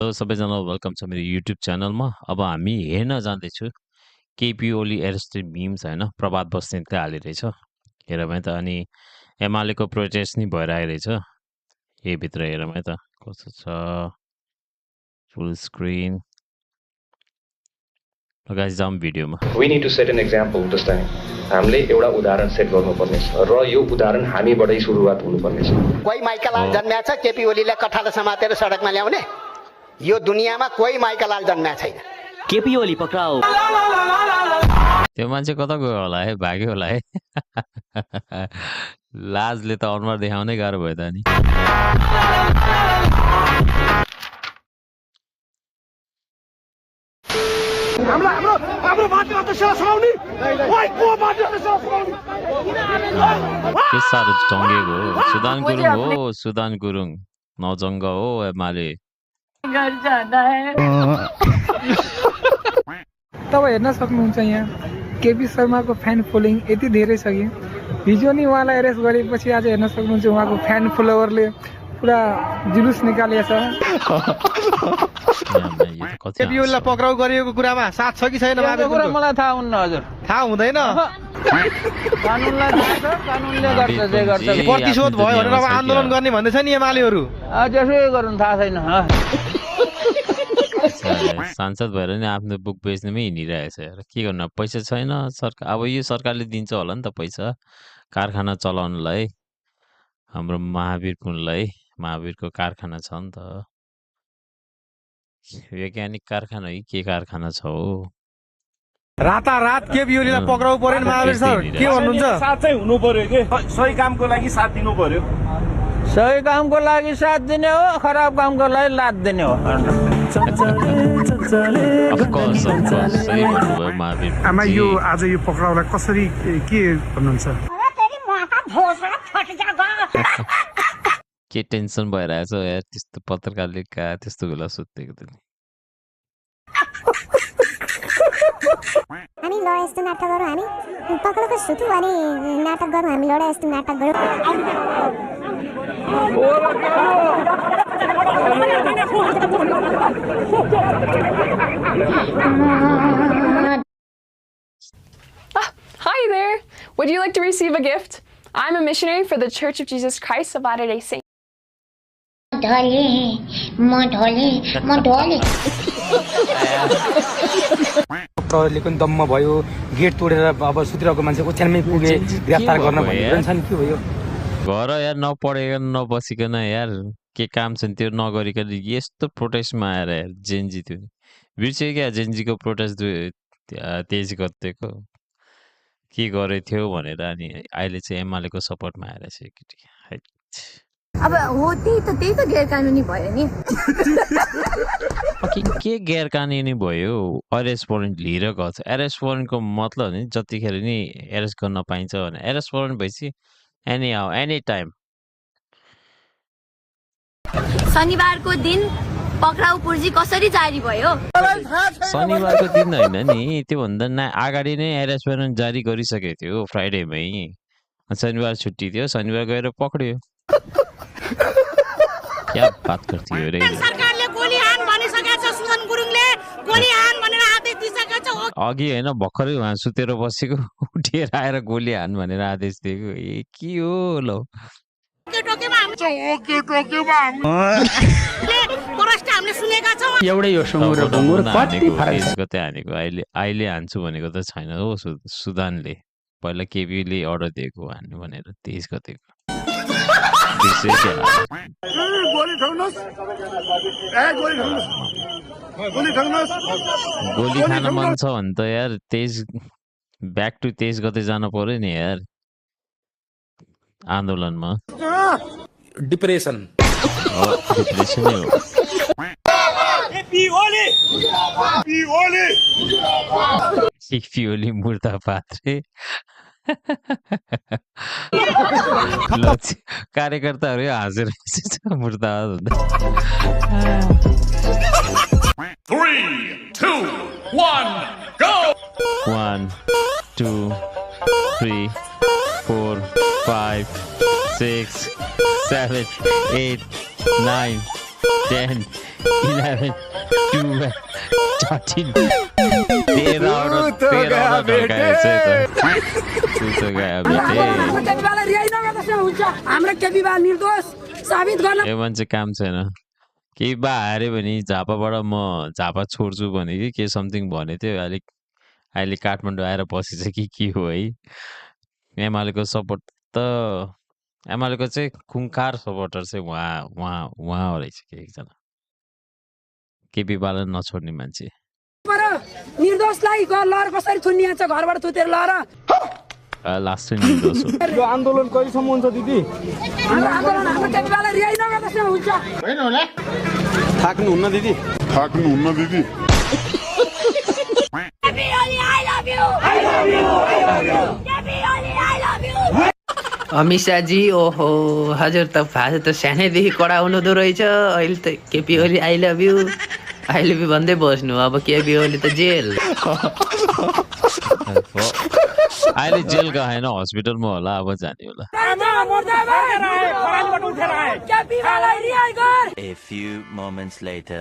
Hello सबैजना welcome छ मेरो युट्युब च्यानलमा। अब हामी हेर्न जाँदैछु केपी ओली एरेस्टेड मिम्स होइन, प्रभात बस्नेतले हालिरहेछ हेरौँ है त। अनि एमालेको प्रोटेस्ट नि भएर आइरहेछ यही भित्र, हेरौँ है त कस्तो छ फुल स्क्रिन। गाइस जाम भिडियोमा। We need to set an example this time. हामीले एउटा उदाहरण सेट गर्नुपर्नेछ र यो उदाहरण हामीबाटै सुरुवात हुनुपर्नेछ। कोही माइकलाल जन्म्या छ केपी ओलीलाई कठालो समातेर सडकमा ल्याउने? यो दुनियाँमा कोही माइकलाल जन्म्या छैन। केपी ओली पक्राउ। त्यो मान्छे कता गयो होला है, भाग्यो होला है। लाजले त अनुहार देखाउनै गाह्रो भयो त नि। के साह्रो चङ्गेको हो। सुदान गुरुङ हो, सुदान गुरुङ नजङ्ग हो एमाले। तपाईँ हेर्न सक्नुहुन्छ यहाँ केपी शर्माको फ्यान फलोइङ यति धेरै छ कि हिजो नि उहाँलाई एरेस्ट गरेपछि आज हेर्न सक्नुहुन्छ उहाँको फ्यान फलोवरले पुरा जुलुस निकालेछ। केपी ओलीलाई पक्राउ गरिएको कुरामा साथ छ कि छैन? मलाई थाहा हुन्न हजुर, थाहा हुँदैन। कानुनलाई थाहा छ, कानुनले गर्छ जे गर्छ। प्रतिशोध भयो भनेर अब आन्दोलन गर्ने भन्दैछ नि एमालेहरू। त्यसै गर्नु थाहा छैन। सांसद भएर नि आफ्नो बुक बेच्नुमै हिँडिरहेछ यार, के गर्नु, पैसा छैन सरकार। अब यो सरकारले दिन्छ होला नि त पैसा कारखाना चलाउनलाई, हाम्रो महावीर पुनलाई। महावीरको कारखाना छ नि त, वैज्ञानिक कारखाना हो के कारखाना छ हो। रातारात केपी ओलीलाई पक्राउ पर्यो महावीर सर, के भन्नुहुन्छ? साथ चाहिँ हुनु पर्यो के, सही कामको लागि साथ दिनु पर्यो। सही कामको लागि साथ दिने हो, खराब कामको लागि लात दिने हो। सही भन्नुभयो महावीर। आमा यो आज यो पक्राउलाई कसरी के भन्नुहुन्छ? के टेन्सन भइरहेछ यार, त्यस्तो पत्रकारले कहाँ त्यस्तो बेला सोधेको त नि। हामी ल यस्तो नाटक गरौँ, हामी पक्राउको सुतु अनि नाटक गरौँ, हामी लडा यस्तो नाटक गरौँ। Hi there! Would you like to receive a gift? I'm a missionary for the Church of Jesus Christ of Latter-day Saints. प्रहरीले पनि दम्म भयो, गेट तोडेर अब सुतिरहेको मान्छे ओछ्यानमै पुगे गिरफ्तार गर्न भनिरहन्छ नि। के भयो घर यार, नपढेकन नबसिकन यार, के काम छ त्यो नगरिकन यस्तो प्रोटेस्टमा आएर यार जेन्जी थियो नि बिर्स्यो क्या। जेन्जीको प्रोटेस्ट 23 गतेको के गरेको थियो भनेर, अनि अहिले चाहिँ एमालेको सपोर्टमा आएर चाहिँ अब हो त्यही त गैर कानुनी भयो नि। के गैर कानुनी भयो? अरेस्ट वारेन्ट लिएर गएको छ। अरेस्ट वारेन्टको मतलब नि जतिखेर नि एरेस्ट गर्न पाइन्छ भने एरेस्ट वारेन्ट भएपछि एनी हाउ एनी टाइम। शनिबारको दिन पक्राउ पुर्जी कसरी जारी भयो? शनिबारको दिन होइन नि, त्योभन्दा अगाडि नै एरेस्ट वारेन्ट जारी गरिसकेको थियो फ्राइडेमै। शनिबार छुट्टी थियो, शनिबार गएर पक्रियो। क्या बात गर्थ्यो रे। सरकारले गोली हान भनिसकेको छ, सुमन गुरुङले गोली हान भनेर आदेश दिइसकेको छ। अघि होइन भर्खरै उहाँ सुतेर बसेको, उठेर आएर गोली हान भनेर आदेश दिएको। ए के हो ल, एउटै हो सुँगुर र बुङ्गुर, कति फरक छ। गते हानेको, अहिले हान्छु भनेको त छैन हो। सुदानले पहिला केपीले अर्डर दिएको हान्नु भनेर 23 गतेको। गोली खान मन छ भने त यार 23 ब्याक टु 23 गते जानु पर्यो नि यार आन्दोलनमा। डिप्रेसन डिप्रेसनै हो। केपी ओली मुर्दाबाद रे। कार्यकर्ताहरू हाँसेर मुर्दाबाद हुँदा। 3, 2, 1, go! 1, 2, 3, 4, 5, 6, 7, 8, 9, 10, 11 12 13 13 बेटे तू तो गया बेटे हाम्रो केपीबा निर्दोष साबित गर्न ए मान्छे काम छैन केही बा हार्यो भने झापाबाट म झापा छोड्छु भने कि के समथिङ भने थियो अहिले काठमाडौँ आएर बसेछ कि के हो है एमालेको सपोर्ट त एमालेको चाहिँ खुङखार सपोर्टर चाहिँ उहाँ रहेछ कि एकजना केपी बाला नछोड्ने मान्छे निर्दोषलाई लहर कसरी थुनिया छ घरबाट थुतेर लहर लास्ट निर्दोष हो यो आन्दोलन कहिलेसम्म हुन्छ दिदी हाम्रो आन्दोलन हाम्रो केपीबालाई रिहाई नगर्दासम्म हुन्छ होइन होला थाक्नुहुन्न दिदी KP Oli I love you KP Oli I love you Amit Shahji ओहो हजुर त सानैदेखि कडा हुनुहुँदो रहेछ अहिले त KP Oli I love you भन्दै बस्नु अब केपी ओली त जेल अहिले जेल गएन हस्पिटलमा होला अब जाने होला A few moments later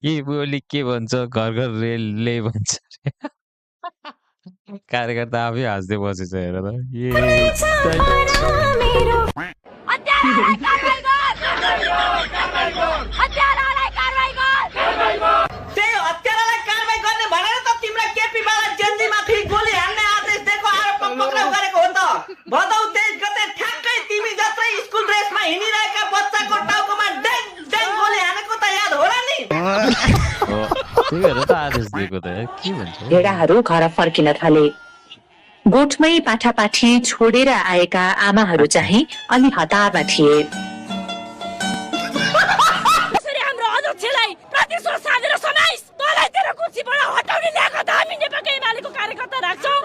के बोली के भन्छ घर घर रेलले भन्छ कार्यकर्ता आफै हाँस्दै बसेछ हेर त भेडाहरू घर फर्किन थाले गोठमै पाठापाठी छोडेर आएका आमाहरू चाहिँ अलि हतारमा थिए हाम्रो अध्यक्षलाई प्रतिशोध साधेर समाइस तँलाई तेरो कुर्सीबाट हटाउने ल्याएको त हामी नेपालको एमालेको कार्यकर्ता राख्छौँ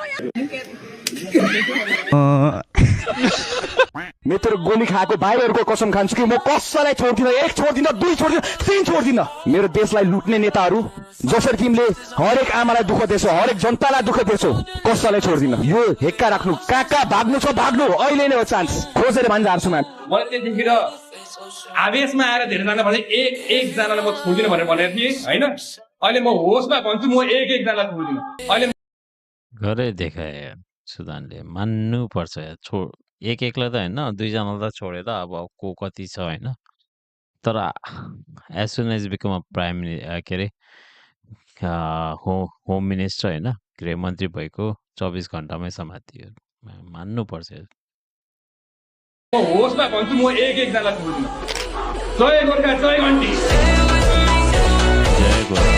मेरो गोली खाएको भाइहरूको कसम खान्छु कि म कसैलाई छोड्दिन, एक छोड्दिन, दुई छोड्दिन, तीन छोड्दिन। मेरो देशलाई लुट्ने नेताहरू जसरी तिमीले हरेक आमालाई दुःख दिएछौ, हरेक जनतालाई दुःख दिएछौ, कसैलाई छोड्दिन। यो हेक्का राख्नु, कहाँ कहाँ भाग्नु छ भाग्नु, अहिले नै हो चान्स, खोजेर भन्छ हार्छु म्याम। मैले त्यतिखेर आवेशमा आएर धेरैजना भने एकजनालाई म छोड्दिन भनेर भनेको थिएँ होइन। अहिले म होसमा भन्छु म एकजनालाई छोड्दिन। अहिले गरे देखाए सुदानले मान्नु पर्छ यार। एकलाई त होइन, दुईजनालाई त छोडेर अब को कति छ होइन। तर as soon as become a prime के अरे होम मिनिस्टर होइन, गृहमन्त्री भएको 24 घण्टामै समातियो। मान्नुपर्छ। म होसमा भन्छु म एकजनालाई छोड्दिन। जय गोर्खा, जय घन्टी। जय गोर्खा।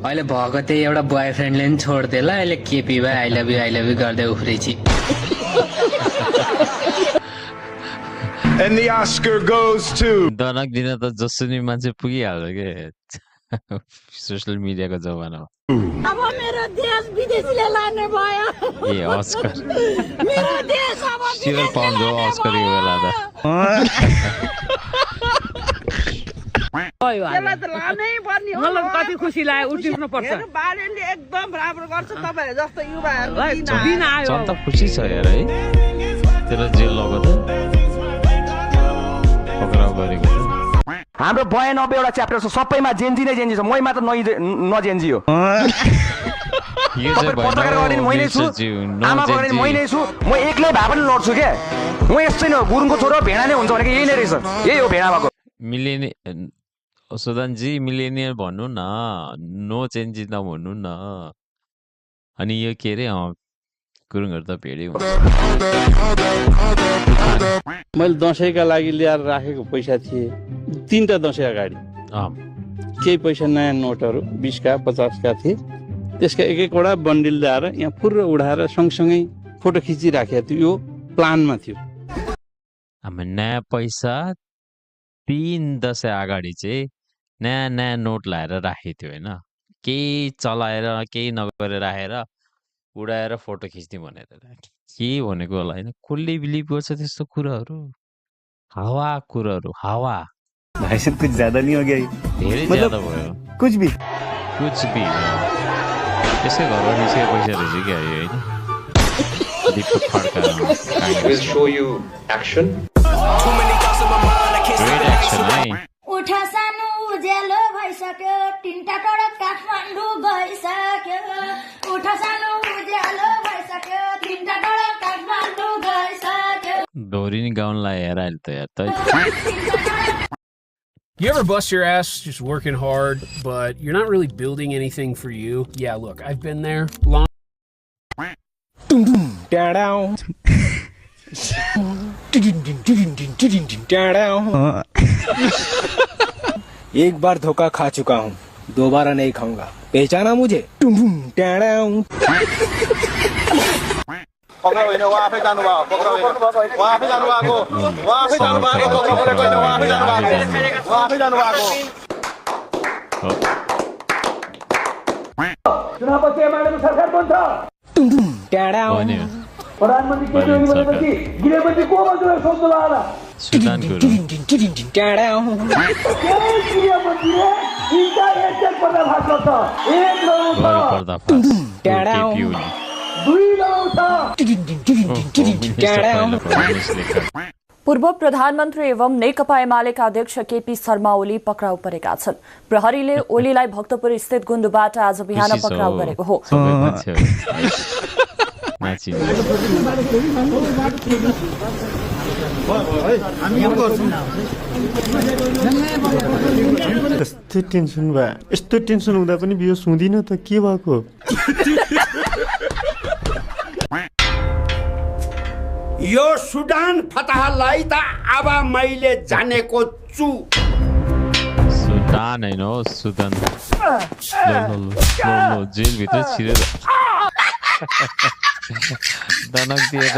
अहिले भएको त्यही एउटा बोयफ्रेन्डले पनि छोड्थ्यो ल, अहिले केपी भाइ आई लभ यु गर्दै उफ्रेछि। And the Oscar goes to दनक दिन त जसरी मान्छे पुगिहाल्छ के सोसियल मिडियाको जमानामा। अब मेरो देश विदेशीले लाने भयो। ए अस्कर मेरो देश अब सिल्भर पाउन्ड हो अस्कर यो बेला त। यसलाई त लानै पर्ने हो। मलाई कति खुसी लाग्यो, उठ्नु पर्छ। बालेनले एकदम राम्रो गर्छ, तपाईहरु जस्तो युवाहरुलाई दिन आयो। जनता खुसी छ यार है। त्यसलाई जेल लगो त पक्राउ गरेको त। हाम्रो 92 वटा च्याप्टर छ, सबैमा जेन्जी नै जेन्जी छ, मै मात्र नजेन्जी हो। यो चाहिँ भएन मैले छु, आमाको लागि मैले छु, म एक्लै भए पनि लड्छु के। म यस्तै न गुरुङको छोरो भेडा नै हुन्छ भनेको यही नै रहेछ, यही हो भेडा भएको। सुदानजी मिलेनियर भन्नु न, नो चेन्ज नभन्नु न। अनि यो के अरे गुरुङहरू त भेडै हुन्छ। मैले दसैँका लागि ल्याएर राखेको पैसा थिए 3टा दसैँ अगाडि, केही पैसा नयाँ नोटहरू 20 का 50 का थिए। त्यसका एक एकवटा बन्डिल ल्याएर यहाँ फुर्र उडाएर सँगसँगै फोटो खिचिराखेको थियो। यो प्लानमा थियो। अब नयाँ पैसा 3 दशैं अगाडि चाहिँ नयाँ नयाँ नोट लाएर राखेको थियो होइन, केही चलाएर केही नगरेर राखेर उडाएर फोटो खिच्ने भनेर के भनेको होला होइन। कसले बिलिभ गर्छ त्यस्तो कुराहरू? हावा कुराहरू, हावा। भाई साहब कुछ ज्यादा नहीं हो गया ये? धेरै ज्यादा भयो। कुछ भी त्यसै घरबाट निस्केको पैसा रहेछ क्या यो होइन। Deepak Khadka We'll show you action. Great action है। उठ सानो उज्यालो भइसक्यो, तिनटा टडक काठमाडौँ गइसक्यो। उठ सानो उज्यालो भइसक्यो, तिनटा टडक काठमाडौँ गइसक्यो। डोरी नि गाउन लायो हेर अहिले त यार त। You ever bust your ass just working hard, but you're not really building anything for you? Yeah, look, I've been there. एक बार धोखा खा चुका हूँ, दोबारा नहीं खाऊंगा। पहचाना मुझे? चुनावपछि एमालेको सरकार बन्छ। प्रधानमन्त्री के जोडी भनेपछि गृहमन्त्री को बन्छ सोच्नु होला। सुदान गुरु गृहमन्त्रीले इन्टा एक्सन पर्दाफास गर्छ। एक लौ छ, दुई लौ छ। पूर्व प्रधानमन्त्री एवं नेकपा एमालेका अध्यक्ष केपी शर्मा ओली पक्राउ परेका छन्। प्रहरीले ओलीलाई भक्तपुर स्थित गुन्डुबाट आज बिहान पक्राउ गरेको हो। यस्तो टेन्सन भयो, यस्तो टेन्सन हुँदा पनि बियोस हुँदिन त के भएको? यो सुडान फतहलाई त अब मैले जानेको छु। सुदान हैन हो, सुदान। जेलभित्र छिरेर दनक दिए त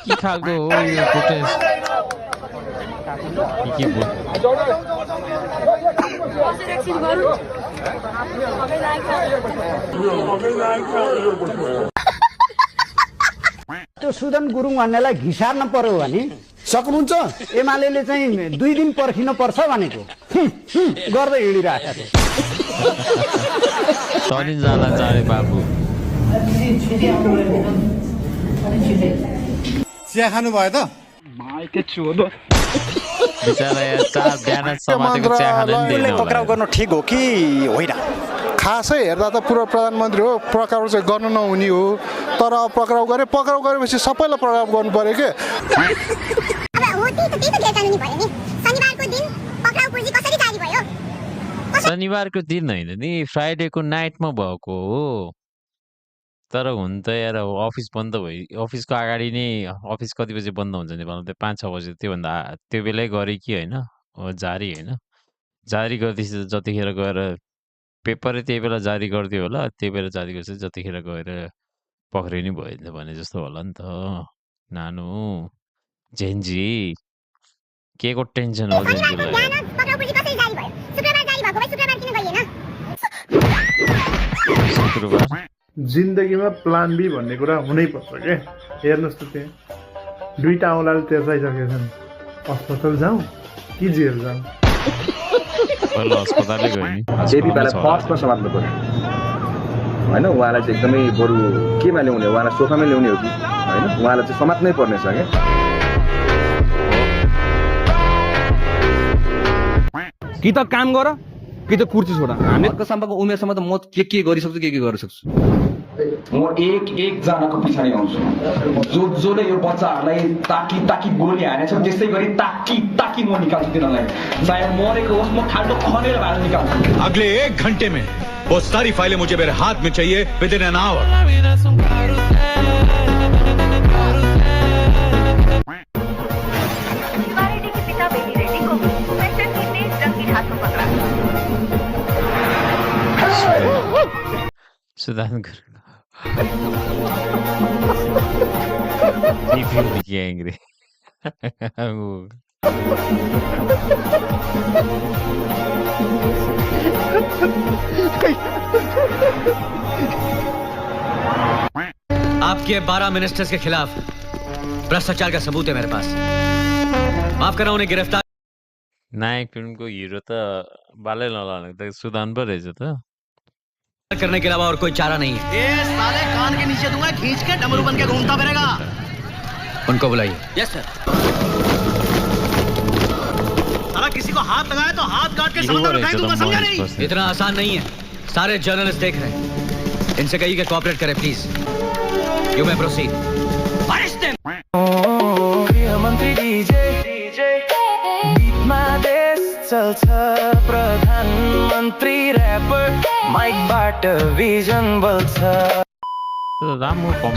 के खालको हो यो प्रोटेस्ट? के त्यो सुदन गुरुङ भन्नेलाई घिसार्न पर्यो भने सक्नुहुन्छ? एमालेले चाहिँ 2 दिन पर्खिन पर्छ भनेको गर्दै हिँडिरहेको छ। तनी जाला चारे बाबु। चिया खानु भयो त? बिचारा यार 4 बिहान समातेको चिया खान नि दिएन। पक्राउ गर्नु ठिक हो कि होइन? खासै हेर्दा त पूर्व प्रधानमन्त्री हो, पक्राउ चाहिँ गर्न नहुने हो। तर पक्राउ गरेपछि सबैलाई पक्राउ गर्नु पर्यो के? शनिबारको दिन होइन नि, फ्राइडेको नाइटमा भएको हो। तर हुन त यार अफिस बन्द भयो, अफिसको अगाडि नै अफिस कति बजे बन्द हुन्छ नेपालमा? त्यो 5-6 बजे। त्योभन्दा त्यो बेलै गरे कि होइन जारी होइन, जारी गर्दैछ जतिखेर गएर पेपरै त्यही बेला जारी गरिदियो होला, त्यही बेला जारी गर्छ जतिखेर गएर पक्रिनु भयो भने जस्तो होला नि त। नानु जेन्जी के को टेन्सन हो जेन्जीलाई? शुक्रबार जिन्दगीमा प्लान बी भन्ने कुरा हुनै पर्छ के? हेर्नुहोस् त त्यहाँ 2टा औँलाले तेर्साइसकेछन्। अस्पताल जाउँ कि जेल जाउँ? पहिला अस्पतालै गयो नि। जेपीलाई फर्स्टमा समात्नु पर्यो होइन। उहाँलाई चाहिँ एकदमै बरु केमा ल्याउने, उहाँलाई सोफामै ल्याउने हो कि होइन? उहाँलाई चाहिँ समात्नै पर्ने छ क्या। कि त काम गर कि त कुर्सी छोड। हामीको सम्मको उमेरसम्म त म के गरिसक्छु, के गर्न सक्छु। म एक जनाको पछाडि आउँछु जसले यो बच्चाहरूलाई ताकी गोली हानेछ, त्यसै गरी ताकी म निकाल्छु तिनीहरूलाई। चाहे मरेको होस्, म खाल्डो खनेर भएर निकाल्छु। अगले 1 घंटे में वो सारी फाइलें मुझे मेरे हाथ में चाहिए within an hour. Sudan Gurung KPOL की angry. आपके 12 मिनिस्टर्स के खिलाफ भ्रष्टाचार का सबूत है मेरे पास। माफ करना, उन्हें गिरफ्तार नायक फिल्मको हिरो त बालै नलाउने त सुदान पो रहेछ त करने के अलावा और कोई चारा नहीं है। ये साले कान के नीचे दूंगा, खींच के डमरू बन के घूमता फिरेगा। उनको बुलाइए। यस सर। साला किसी को हाथ लगाया तो हाथ काट के समंदर में फेंक दूंगा, समझा नहीं? इतना आसान नहीं है, सारे जर्नलिस्ट देख रहे हैं। इनसे कहिए कि कोऑपरेट करें प्लीज। You may proceed. गृहमन्त्री बीचमा देश चल्छ, प्रधानमन्त्री ऱ्यापर माइकबाट भिजन बल्छ।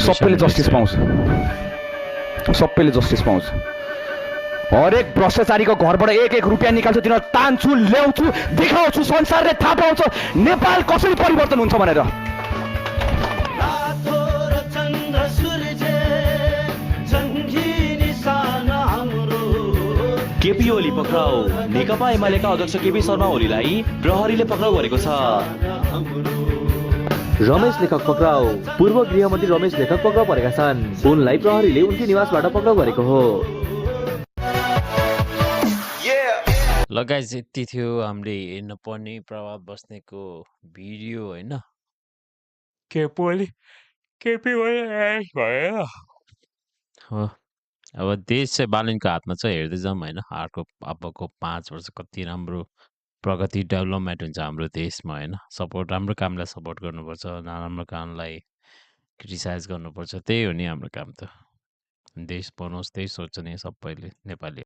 सबैले जस्टिस पाउँछ, सबैले जस्टिस पाउँछ। हरेक भ्रष्टाचारीको घरबाट एक एक रुपियाँ निकाल्छु, तिनीहरू तान्छु, ल्याउँछु, देखाउँछु, संसारले थाहा पाउँछ नेपाल कसरी परिवर्तन हुन्छ भनेर। केपी ओली पक्राउ। नेकपा एमालेका अध्यक्ष केपी शर्मा ओलीलाई प्रहरीले पक्राउ गरेको छ। रमेश लेखक पक्राउ। पूर्व गृहमन्त्री रमेश लेखक पक्राउ परेका छन्। उनलाई प्रहरीले उनकै निवासबाट पक्राउ गरेको हो। ल गाइस, यति थियो हामीले हेर्नुपर्ने प्रभात बस्नेतको भिडियो होइन। केपी ओली भयो। अब देश चाहिँ बालनको हातमा छ, हेर्दै जाऊँ होइन। अबको 5 वर्ष कति राम्रो प्रगति डेभलपमेन्ट हुन्छ हाम्रो देशमा होइन। सपोर्ट, राम्रो कामलाई सपोर्ट गर्नुपर्छ, नराम्रो कामलाई क्रिटिसाइज गर्नुपर्छ। त्यही हो नि हाम्रो काम त। देश बनाओस् त्यही सोच्ने सबैले नेपाली।